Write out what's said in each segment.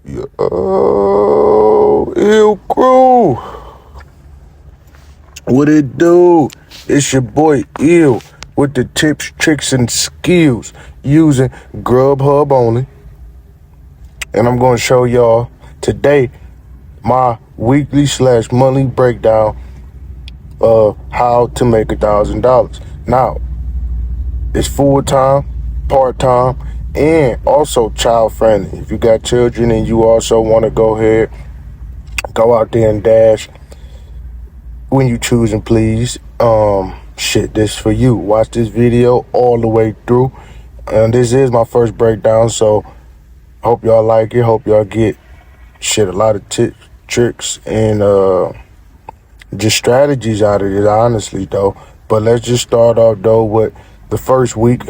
Ill Crew. What it do? It's your boy Ill with the tips, tricks, and skills using Grubhub only. And I'm going to show y'all today my weekly / monthly breakdown of how to make $1,000. Now, it's full-time, part-time, and also child-friendly. If you got children and you also want to go out there and dash when you choosing, please. This for you. Watch this video all the way through. And this is my first breakdown, so hope y'all like it. Hope y'all get a lot of tips, tricks, and just strategies out of it, honestly, though. But let's just start off, though, with the first week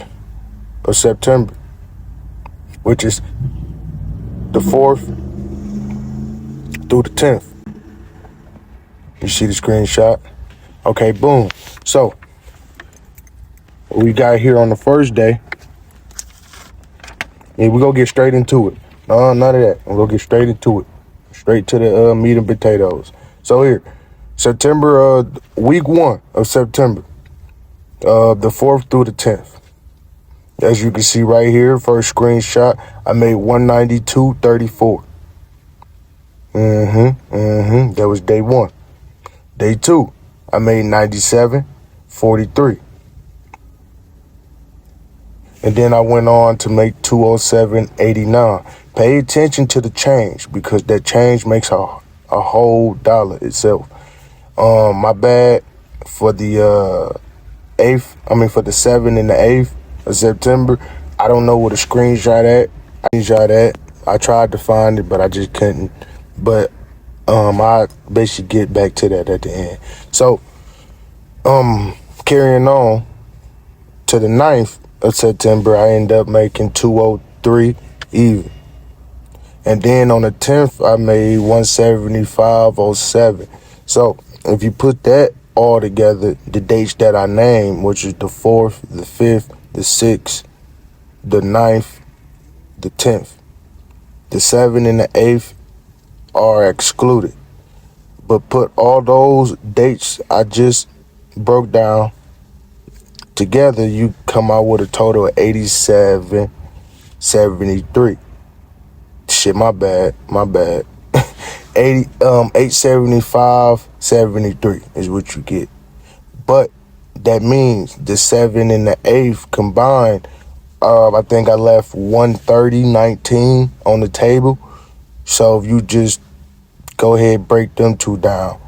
of September, which is the 4th through the 10th. You see the screenshot? Okay, boom. So, what we got here on the first day, and we're going to get straight into it. No, none of that. We're going to get straight into it. Straight to the meat and potatoes. So here, week 1 of September, the 4th through the 10th. As you can see right here, first screenshot, I made $192.34. That was day 1. Day 2, I made $97.43. And then I went on to make $207.89. Pay attention to the change because that change makes a whole dollar itself. My bad for the 8th, for the 7th and the 8th of September. I don't know what a screenshot at. I tried to find it, but I just couldn't. But I basically get back to that at the end. So, carrying on to the 9th of September, I end up making 203 even. And then on the 10th, I made 175.07. So if you put that all together, the dates that I named, which is the 4th, the 5th, the 6th, the 9th, the 10th, the 7th, and the 8th are excluded. But put all those dates I just broke down together, you come out with a total of 87.73. Shit, my bad. 875.73 is what you get. But that means the 7 and the 8th combined, I think I left 130.19 on the table. So if you just go ahead, break them two down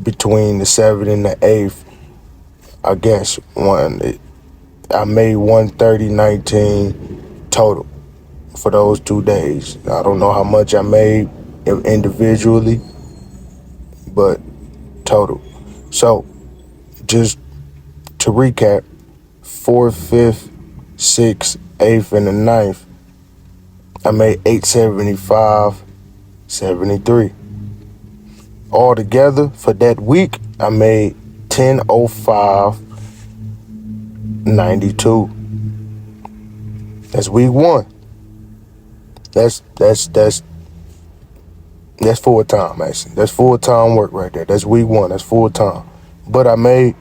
between the 7 and the 8th, I guess I made 130.19 total for those 2 days. I don't know how much I made individually, but total. So just to recap, 4th, 5th, 6th, 8th, and the 9th, I made 875.73. All together for that week, I made 1005.92. That's week 1. That's full time, actually. That's full time work right there. That's week 1. That's full time. But I made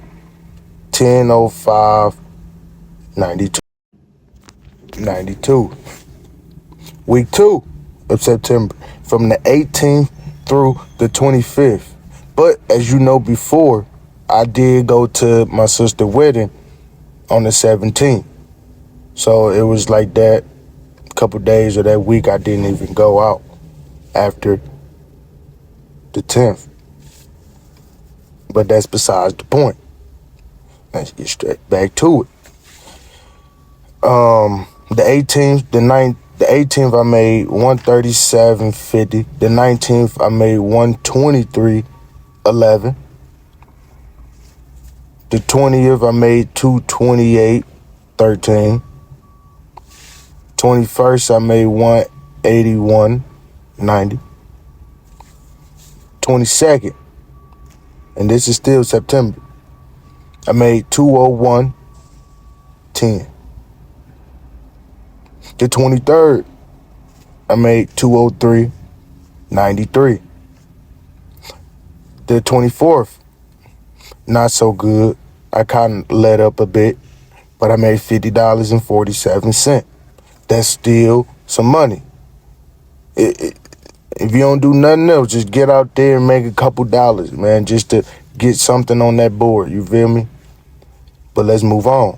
1005.92. Week 2 of September, from the 18th through the 25th. But as you know before, I did go to my sister's wedding on the 17th. So it was like that. A couple days of that week, I didn't even go out after the 10th. But that's besides the point. Let's get straight back to it. The 18th, the 18th, I made 137.50. The 19th, I made 123.11. The 20th, I made 228.13. 21st, I made 181.90. 22nd, and this is still September, I made 201.10. The 23rd, I made $203.93. The 24th, not so good. I kind of let up a bit, but I made $50.47. That's still some money. If you don't do nothing else, just get out there and make a couple dollars, man, just to get something on that board. You feel me? But let's move on.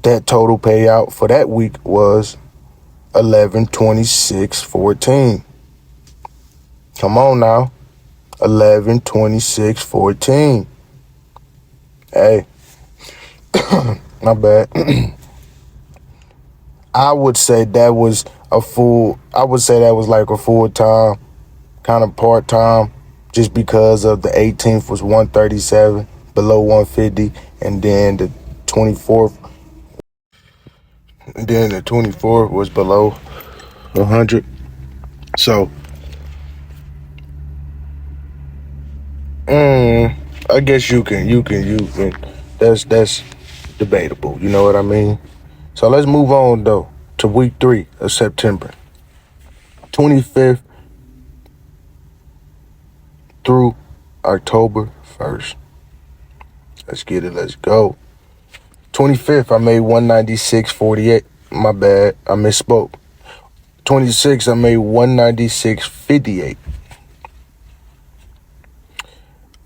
That total payout for that week was 1126.14. Come on now. 1126.14. Hey, my bad. I would say that was like a full-time, kind of part-time, just because of the 18th was 137, below 150, and then the 24th was below 100. So, I guess you can, that's debatable, you know what I mean? So let's move on, though, to week 3 of September. 25th through October 1st. Let's get it. Let's go. 25th, I made 196.48. My bad. I misspoke. 26th, I made 196.58.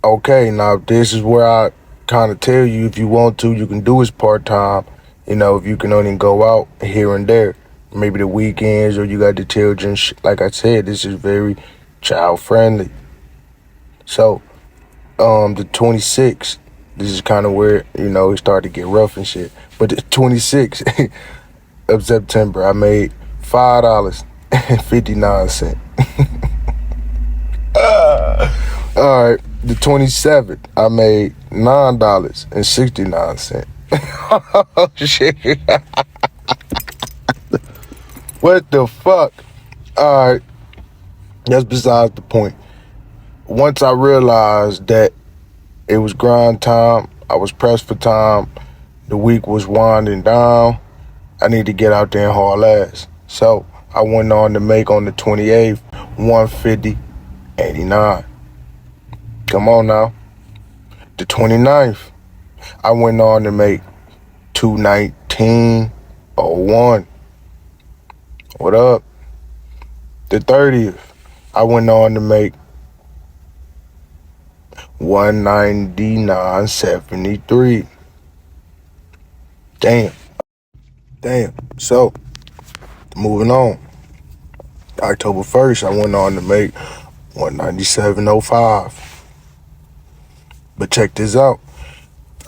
Okay, now this is where I kind of tell you, if you want to, you can do it part-time. You know, if you can only go out here and there, maybe the weekends, or you got the children. Like I said, this is very child-friendly. So, the 26th, this is kind of where, you know, it started to get rough and shit. But the 26th of September, I made $5.59. All right, the 27th, I made $9.69. Oh, shit. What the fuck? All right, that's besides the point. Once I realized that it was grind time, I was pressed for time, the week was winding down, I need to get out there and haul ass. So I went on to make on the 28th, 150.89. Come on now. The 29th, I went on to make 219.01. What up? The 30th, I went on to make 199.73. Damn. So, moving on. October 1st, I went on to make 197.05. But check this out.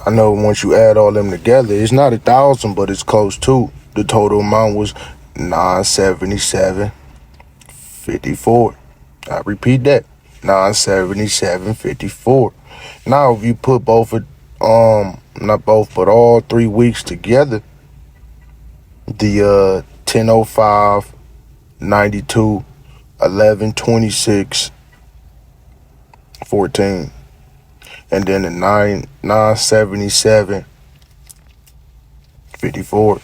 I know once you add all them together, it's not 1,000, but it's close to. The total amount was 977.54. I repeat that. 977.54. Now, if you put not both, but all 3 weeks together, the 10:05, 92, 11, 26, 14, and then the 977.54.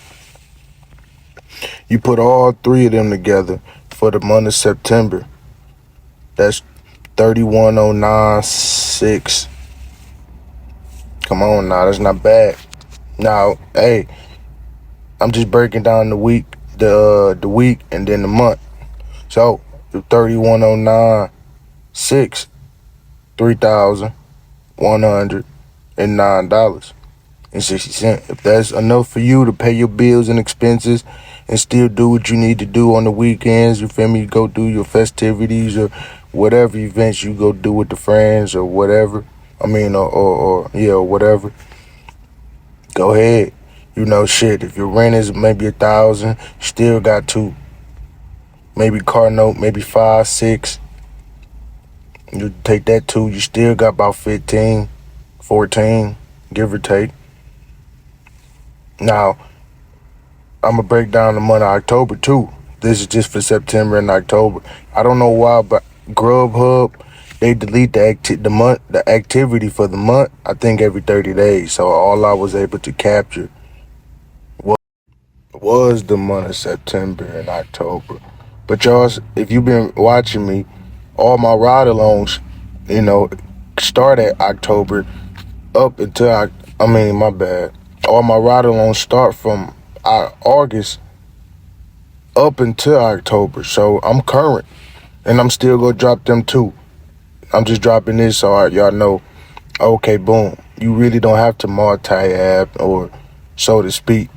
You put all 3 of them together for the month of September, that's 3109.6. Come on now, that's not bad. Now, hey, I'm just breaking down the week, the week, and then the month. So, the 3109.6, $3,109.60. If that's enough for you to pay your bills and expenses and still do what you need to do on the weekends, you feel me? You go do your festivities or whatever events you go do with the friends or whatever. I mean, or whatever. Go ahead. You know, shit, if your rent is maybe 1,000, still got to, maybe car note, maybe 5, 6. You take that too, you still got about 15, 14, give or take. Now, I'm going to break down the month of October too. This is just for September and October. I don't know why, but Grubhub, they delete the activity for the month, I think every 30 days. So all I was able to capture was the month of September and October. But y'all, if you've been watching me, all my ride alongs, you know, start at October up until my bad. All my ride alongs start from August up until October. So I'm current, and I'm still gonna drop them too. I'm just dropping this so y'all know. Okay, boom. You really don't have to multi-app or, so to speak,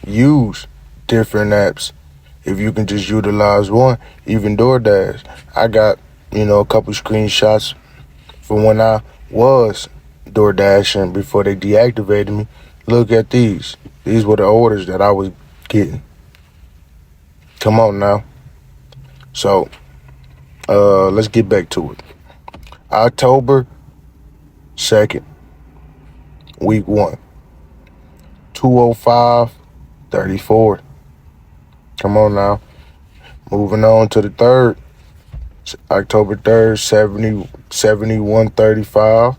use different apps if you can just utilize one. Even DoorDash, I got a couple screenshots from when I was DoorDashing before they deactivated me. Look at these were the orders that I was getting. Come on now. So let's get back to it. October 2nd, week 1, 205.34. Come on now. Moving on to the 3rd, October 3rd, 71.35.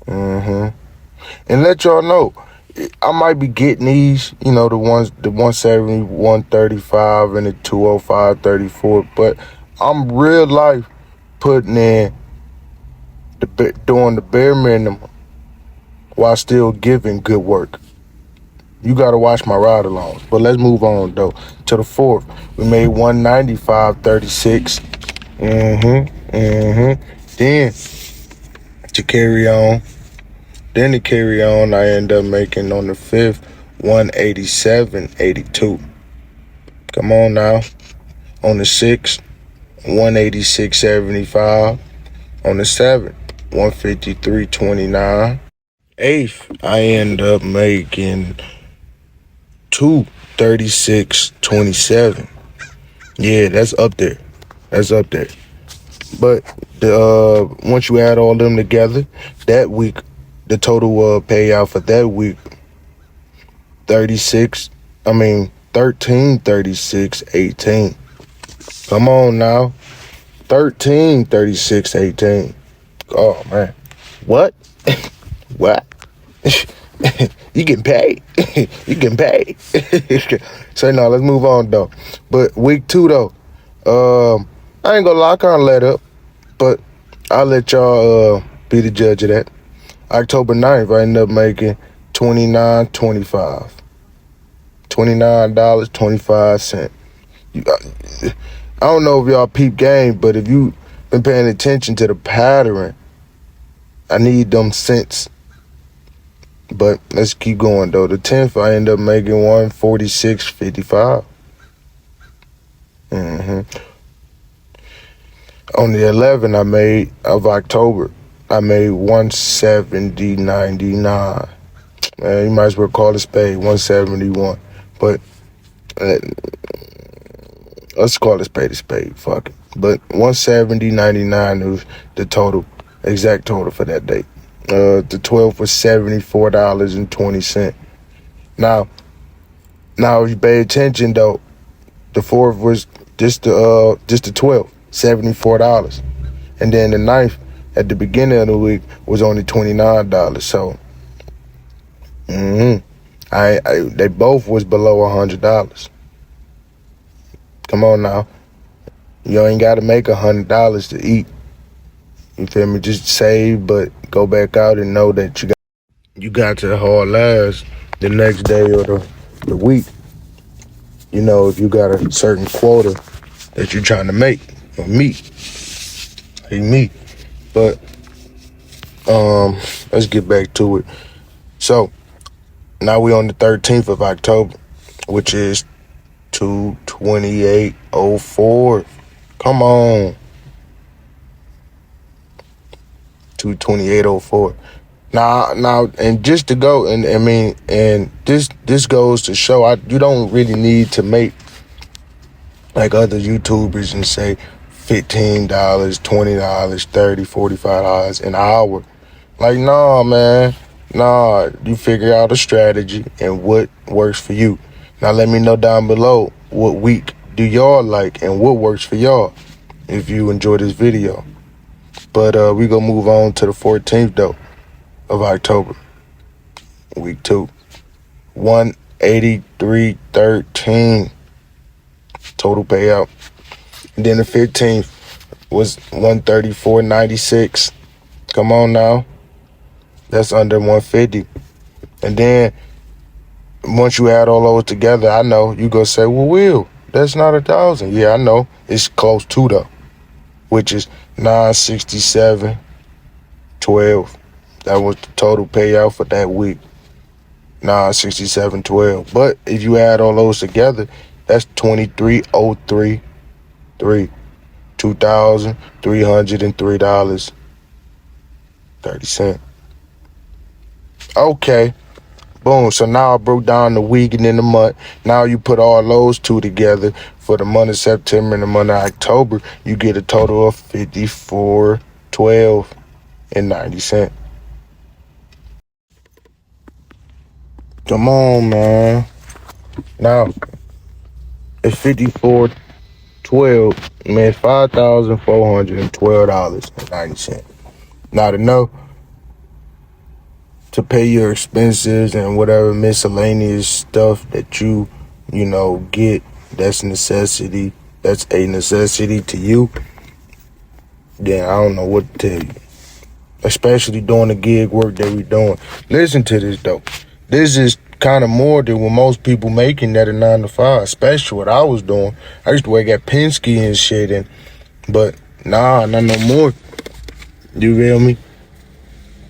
And let y'all know, I might be getting these, the 171.35 and the 205.34, but I'm real life putting in doing the bare minimum while still giving good work. You gotta watch my ride alongs. But let's move on though. To the 4th, we made 195.36. Then to carry on, I end up making on the 5th 187.82. Come on now. On the 6th, 186.75. On the 7th, 153.29. 8th, I end up making 236.27. Yeah, that's up there. But once you add all them together, that week, the total payout for that week, 1336.18. Come on now. 1336.18. Oh man. What? What? You getting paid. You getting paid. So no, let's move on though. But week 2 though, I ain't gonna lie, I kinda let up, but I'll let y'all be the judge of that. October 9th, I ended up making $29.25. $29.25. I don't know if y'all peep game, but if you been paying attention to the pattern, I need them cents. But let's keep going though. The 10th, I end up making 146.55. On the 11th of October, I made 170.99. You might as well call it spade, 171. But let's call it spade a spade. Fuck it. But 170.99 was the total, exact total for that date. The 12th was $74.20. Now if you pay attention though, the 4th was just the 12th, $74. And then the 9th at the beginning of the week was only $29. So they both was below $100. Come on now. You ain't gotta make $100 to eat. You feel me? Just save, but go back out and know that you got to haul last the next day or the week. If you got a certain quota that you're trying to make or meet. But let's get back to it. So now we on the 13th of October, which is 228.04. Come on. 228.04. Now, and just to go, and this goes to show, you don't really need to make like other YouTubers and say $15, $20, $30, $45 an hour. Like, nah, man. Nah, you figure out a strategy and what works for you. Now let me know down below what week do y'all like and what works for y'all if you enjoy this video. But we gonna move on to the 14th though of October, week 2. $83.13 total payout. And then the 15th was $134.96. Come on now. That's under 150. And then once you add all those together, I know you gonna say, well, Will, that's not 1,000. Yeah, I know. It's close to though, which is 967.12. That was the total payout for that week. 967.12. But if you add all those together, that's 23,033. $2,303.30. Okay. Boom. So now I broke down the week and then the month. Now you put all those two together for the month of September and the month of October, you get a total of $54.12.90. Come on, man. Now it's $54.12, man, $5,412.90. Now to know to pay your expenses and whatever miscellaneous stuff that you get, that's a necessity to you, then I don't know what to tell you. Especially doing the gig work that we doing. Listen to this though. This is kind of more than what most people making at a 9 to 5, especially what I was doing. I used to work at Penske and shit, but not no more. You feel me?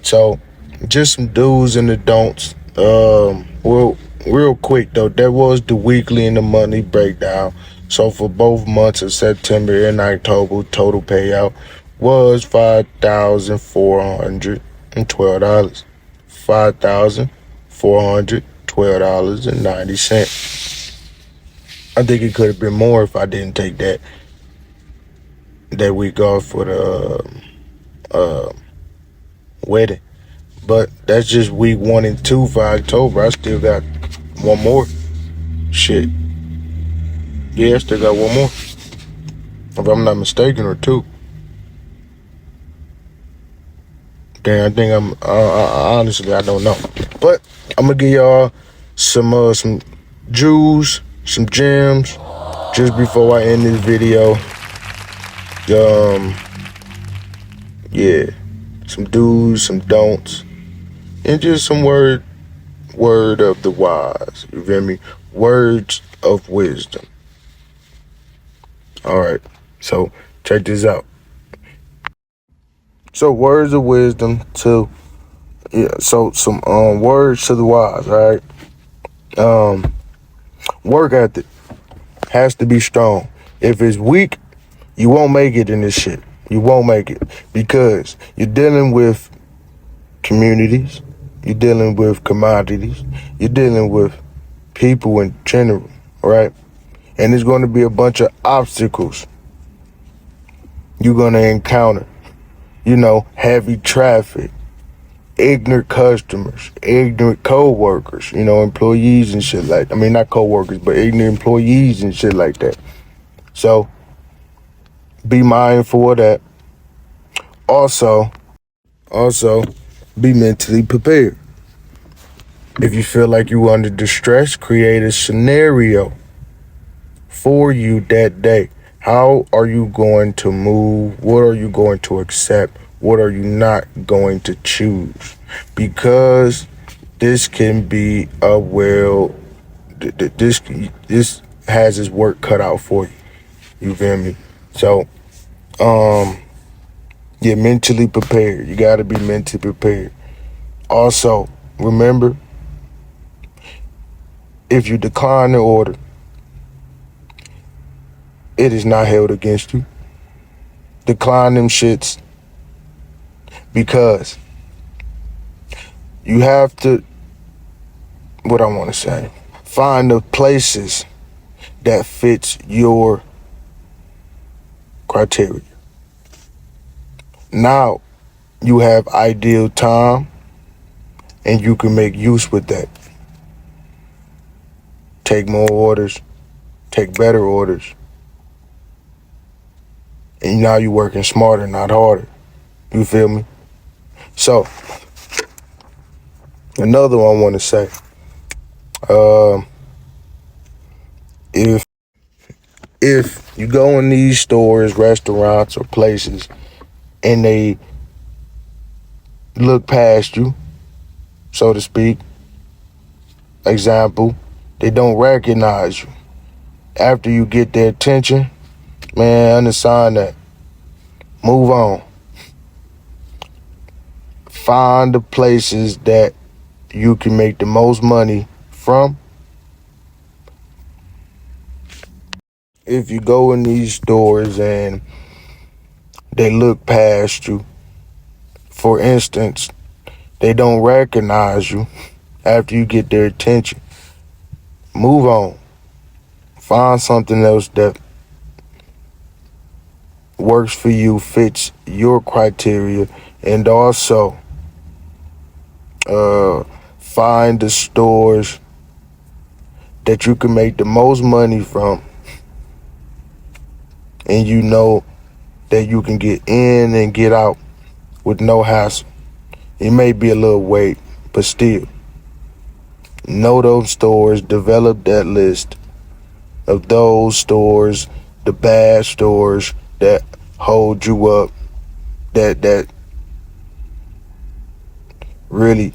So just some do's and the don'ts. Well, real quick though, that was the weekly and the monthly breakdown. So for both months of September and October, total payout was $5,412. $5,412.90. I think it could have been more if I didn't take that week off for the wedding. But that's just week 1 and 2 for October. I still got one more. Shit. Yeah, I still got one more. If I'm not mistaken, or 2. Damn, I think honestly, I don't know. But I'm gonna give y'all some jewels, some gems, just before I end this video. Yeah, some do's, some don'ts, and just some word of the wise. You feel me? Words of wisdom. All right, so check this out. So words of wisdom to, so some words to the wise, all right? Work ethic has to be strong. If it's weak, you won't make it in this shit. You won't make it because you're dealing with communities, you're dealing with commodities, you're dealing with people in general, right? And there's going to be a bunch of obstacles you're going to encounter. Heavy traffic, ignorant customers, ignorant co-workers, employees and shit like that. I mean, not co-workers, but ignorant employees and shit like that. So be mindful of that. Also, be mentally prepared. If you feel like you're under distress, create a scenario for you that day. How are you going to move? What are you going to accept? What are you not going to choose? Because this can be this has its work cut out for you. You feel me? So, you're mentally prepared. You got to be mentally prepared. Also, remember, if you decline the order, it is not held against you. Decline them shits because you have to, what I want to say, find the places that fits your criteria. Now you have ideal time and you can make use with that. Take more orders, take better orders. And now you're working smarter, not harder. You feel me? So, another one I want to say. Um, if you go in these stores, restaurants, or places, and they look past you, so to speak, example, they don't recognize you. After you get their attention, man, understand that. Move on. Find the places that you can make the most money from. If you go in these stores and they look past you, for instance, they don't recognize you after you get their attention, move on. Find something else that works for you, fits your criteria, and also find the stores that you can make the most money from, and you know that you can get in and get out with no hassle. It may be a little wait, but still, know those stores, develop that list of those stores, the bad stores that hold you up, that really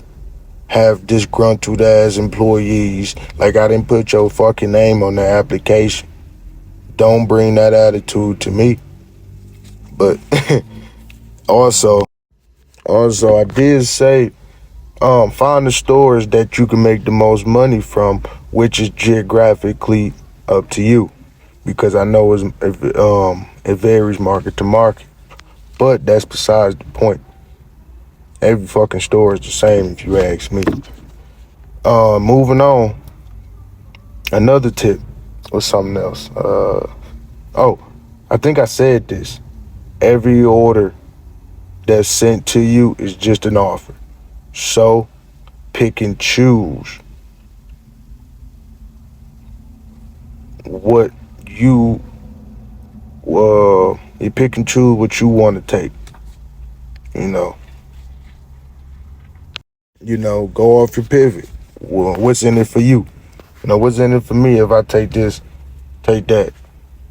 have disgruntled ass employees. Like, I didn't put your fucking name on the application. Don't bring that attitude to me. But also I did say, find the stores that you can make the most money from, which is geographically up to you, because I know it varies market to market. But that's besides the point. Every fucking store is the same, if you ask me. Moving on. Another tip or something else. I think I said this. Every order that's sent to you is just an offer. So pick and choose what you pick and choose what you want to take. Go off your pivot. Well, what's in it for you? What's in it for me if I take this, take that?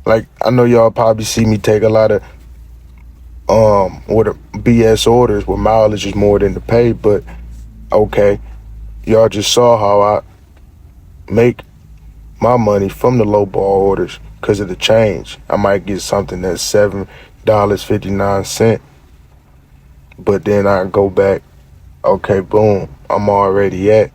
Like, I know y'all probably see me take a lot of order BS orders where mileage is more than the pay, but okay, y'all just saw how I make my money from the low ball orders because of the change. I might get something that's $7.59, but then I go back, okay, boom, I'm already at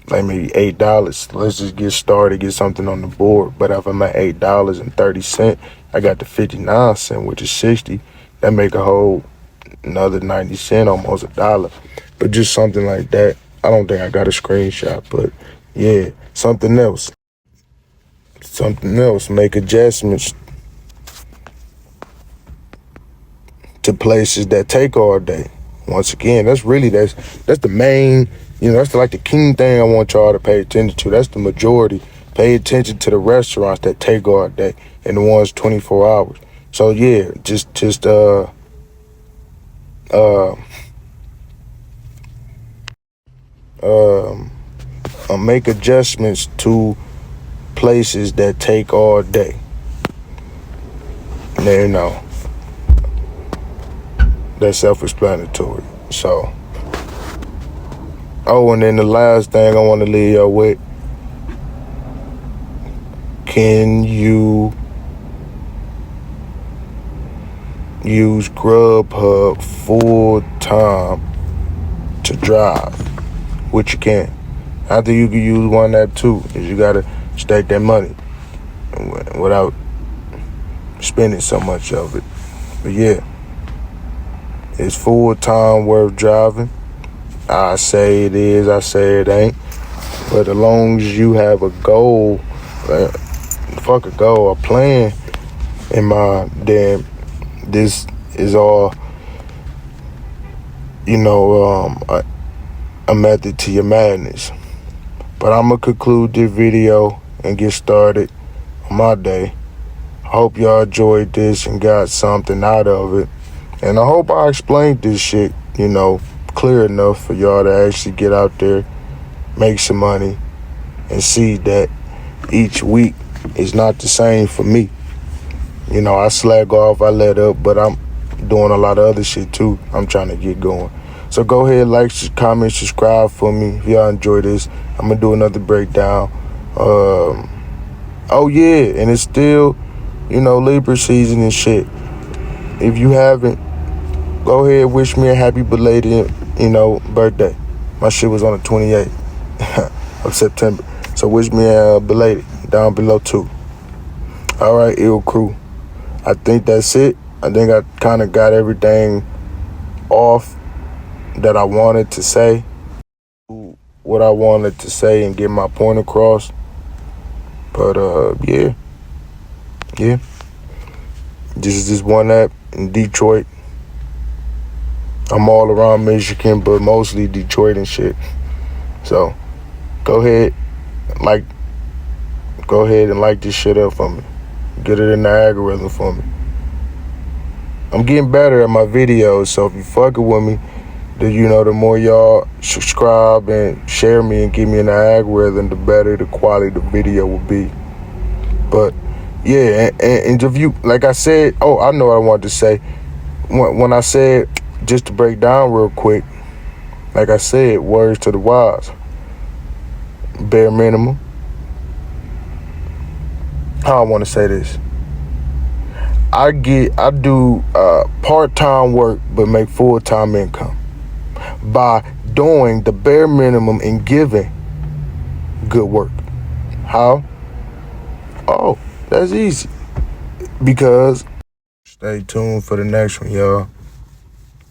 like maybe $8. Let's just get started, get something on the board. But if I'm at $8.30, I got the 59 cents, which is 60. That make a whole another 90 cents, almost $1. But just something like that. I don't think I got a screenshot, but yeah, something else. Make adjustments to places that take all day. Once again, that's the main, that's like the key thing I want y'all to pay attention to. That's the majority. Pay attention to the restaurants that take all day and the ones 24 hours. So yeah, just make adjustments to places that take all day. That's self-explanatory. So, and then the last thing I want to leave y'all with, can you use Grubhub full time to drive? Which you can. I think you can use one app too, is you gotta stack that money without spending so much of it. But yeah, it's full time worth driving. I say it is, I say it ain't. But as long as you have a goal, a plan in mind, then this is all, a method to your madness. But I'm going to conclude this video and get started on my day. I hope y'all enjoyed this and got something out of it. And I hope I explained this shit, clear enough for y'all to actually get out there, make some money, and see that each week is not the same for me. You know, I slag off, I let up, but I'm doing a lot of other shit too. I'm trying to get going. So go ahead, like, comment, subscribe for me if y'all enjoy this. I'm gonna do another breakdown. Oh yeah, and it's still, Libra season and shit. If you haven't, go ahead, wish me a happy belated, birthday. My shit was on the 28th of September. So wish me a belated down below too. All right, ill crew. I think that's it. I think I kind of got everything off that I wanted to say, what I wanted to say and get my point across. But yeah. This is just one app in Detroit. I'm all around Michigan, but mostly Detroit and shit. So go ahead and like this shit up for me. Get it in the algorithm for me. I'm getting better at my videos, so if you fucking with me, the more y'all subscribe and share me and give me in the algorithm, the better the quality of the video will be. But yeah, and if you, like I said, I know what I wanted to say. When I said, just to break down real quick, like I said, words to the wise. Bare minimum. How I want to say this. I do part-time work but make full-time income by doing the bare minimum and giving good work. How? Oh, that's easy. Because stay tuned for the next one, y'all.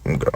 Go.